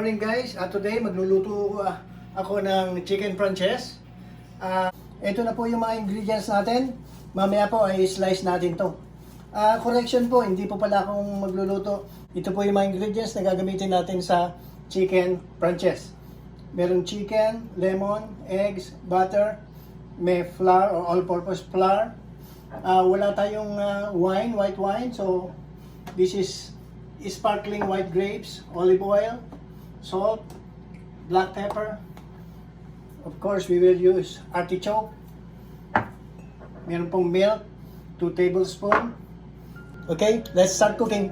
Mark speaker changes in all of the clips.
Speaker 1: Morning guys, today magluluto ako ng Chicken Francese. Ito na po yung mga ingredients natin. Mamaya po ay slice natin to. Correction po, hindi po pala akong magluluto. Ito po yung mga ingredients na gagamitin natin sa Chicken Francese. Meron chicken, lemon, eggs, butter, may flour or all-purpose flour. Wala tayong white wine, so this is sparkling white grapes, olive oil, salt, black pepper. Of course, we will use artichoke. Meron pong milk, 2 tablespoons. Okay, let's start cooking.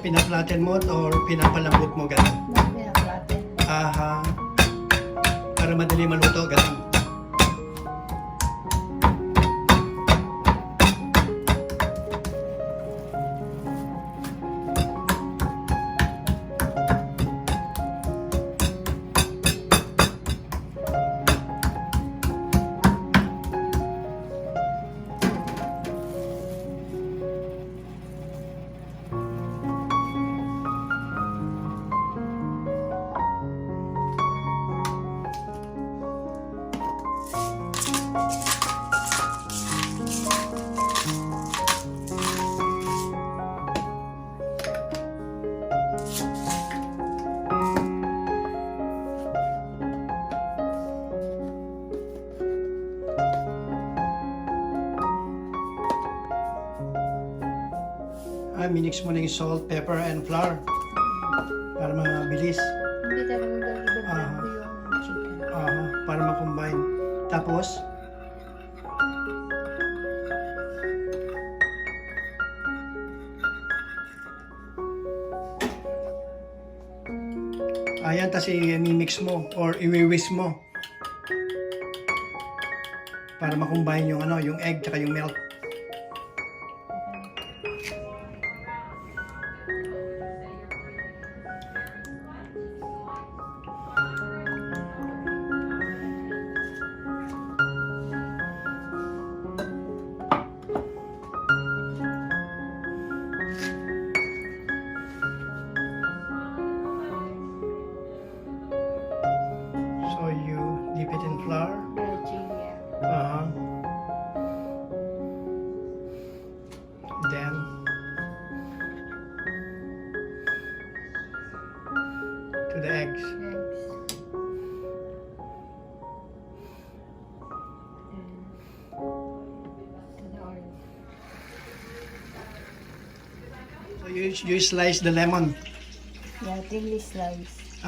Speaker 1: Pinaplaten mo or pinapalambot mo gano'n?
Speaker 2: Pinaplaten.
Speaker 1: Aha. Para madali maluto gano'n. Minix mo na yung salt, pepper, and flour para mabilis.
Speaker 2: Hindi talaga i-blend ko yung chicken.
Speaker 1: Para ma-combine. Tapos, ayan, tas i-mix mo or i-whisk mo para ma-combine yung yung egg tsaka yung milk. So you dip it in flour. Then to the eggs. So you slice the lemon.
Speaker 2: Yeah, thinly slice.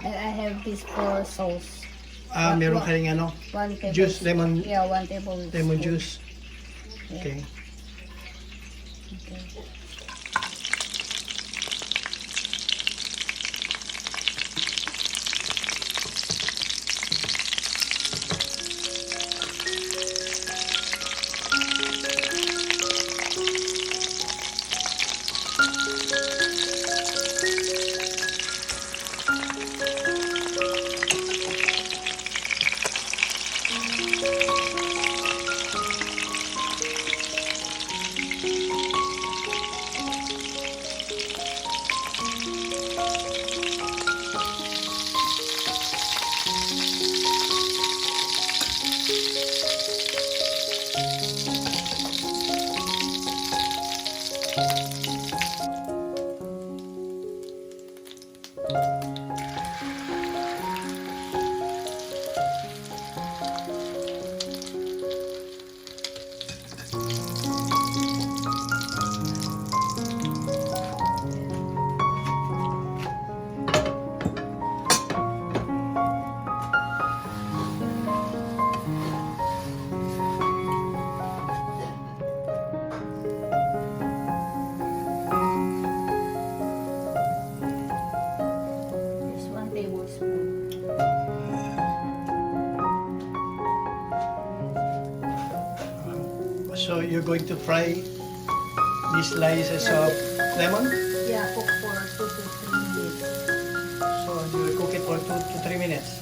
Speaker 2: And I have this for sauce.
Speaker 1: Meron ka rin
Speaker 2: 1 tablespoon.
Speaker 1: Juice, lemon.
Speaker 2: Yeah, 1 tablespoon.
Speaker 1: Lemon juice.
Speaker 2: Yeah.
Speaker 1: Okay.
Speaker 2: Okay.
Speaker 1: So you're going to fry these slices of lemon.
Speaker 2: Yeah, cook for 2 to 3 minutes.
Speaker 1: So you will cook it for 2 to 3 minutes.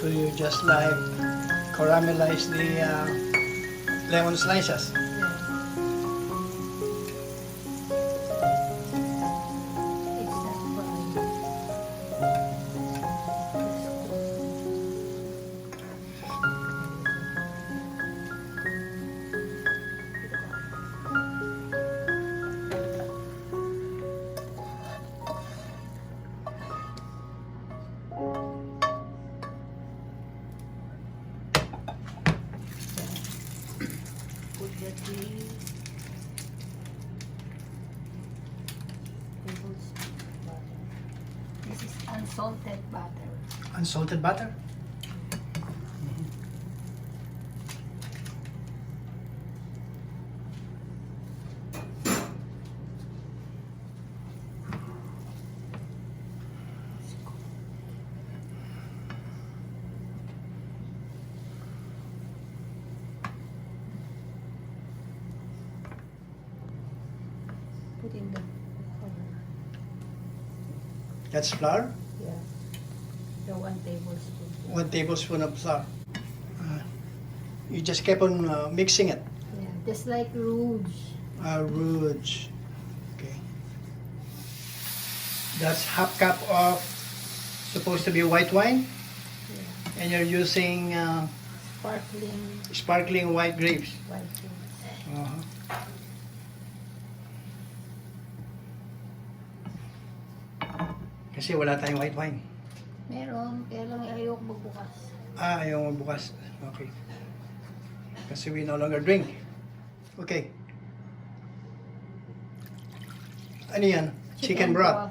Speaker 1: So you just like caramelize the lemon slices.
Speaker 2: Yeah. It's not fried. Put the 3 tablespoons butter. This is unsalted butter.
Speaker 1: Unsalted butter.
Speaker 2: Put in the flour.
Speaker 1: That's flour.
Speaker 2: Yeah. The 1 tablespoon.
Speaker 1: 1 tablespoon of flour. You just keep on mixing it.
Speaker 2: Yeah, just like rouge.
Speaker 1: Rouge. Okay. That's half cup of supposed to be white wine,
Speaker 2: Yeah.
Speaker 1: and you're using
Speaker 2: Sparkling
Speaker 1: sparkling white grapes.
Speaker 2: white rouge.
Speaker 1: Uh-huh. Kasi wala tayong white wine.
Speaker 2: Meron, kaya lang ayok magbukas.
Speaker 1: Ayaw mo bukas. Okay. Kasi we no longer drink. Okay. Ano yan? Chicken broth.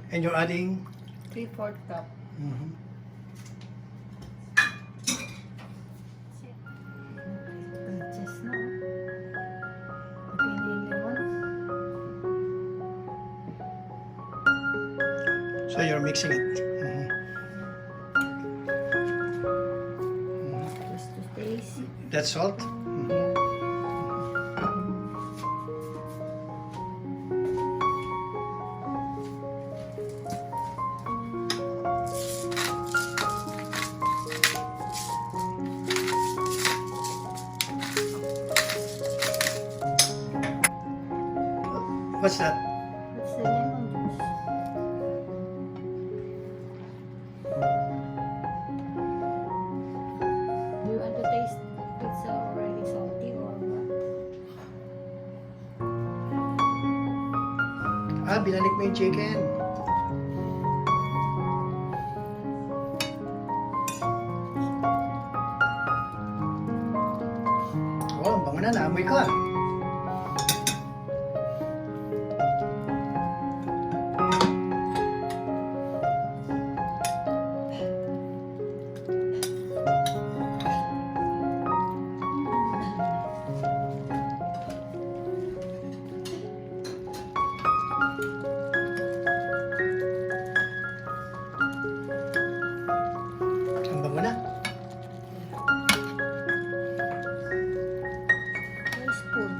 Speaker 1: And you're adding?
Speaker 2: 3/4 cup.
Speaker 1: Mhm.
Speaker 2: Just now. Pagkain lemon.
Speaker 1: So you're mixing it. Mhm.
Speaker 2: Just to taste.
Speaker 1: That's salt? Mhm. What's that?
Speaker 2: That's the lemon juice. Do you want to taste it's already salty or what?
Speaker 1: Binalik mo yung chicken. Oh, ang bango na. Naamoy ko ah. Ang bango na.
Speaker 2: One spoon.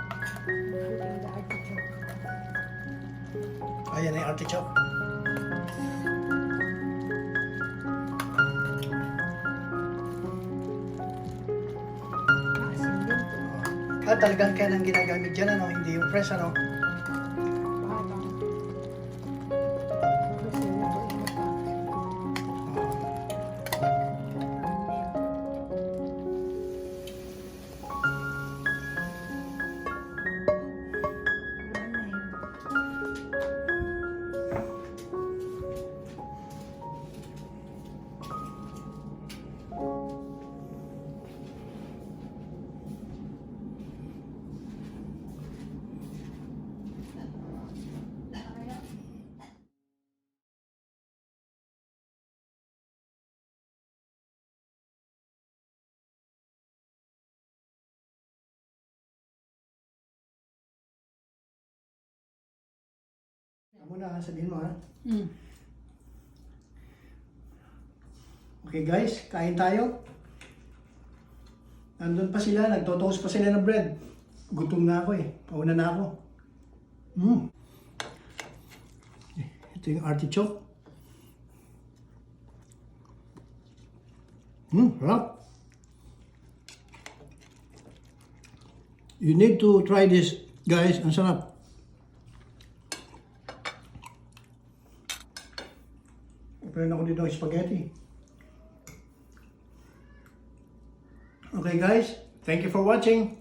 Speaker 2: Putting the artichoke.
Speaker 1: Ayan na yung artichoke.
Speaker 2: Asin din to.
Speaker 1: Talagang kaya nang ginagamit dyan, ano? Hindi yung fresh, ano?
Speaker 2: Parang. Gusto mo to ino pa.
Speaker 1: muna, sabihin mo ha.
Speaker 2: Mm.
Speaker 1: Okay guys, kain tayo. Nandun pa sila, nagtotoast pa sila ng bread. Gutom na ako eh. Pauna na ako. Ito yung artichoke. Sarap. You need to try this, guys. Ang sarap. Meron ako dito ng spaghetti. Okay guys, thank you for watching.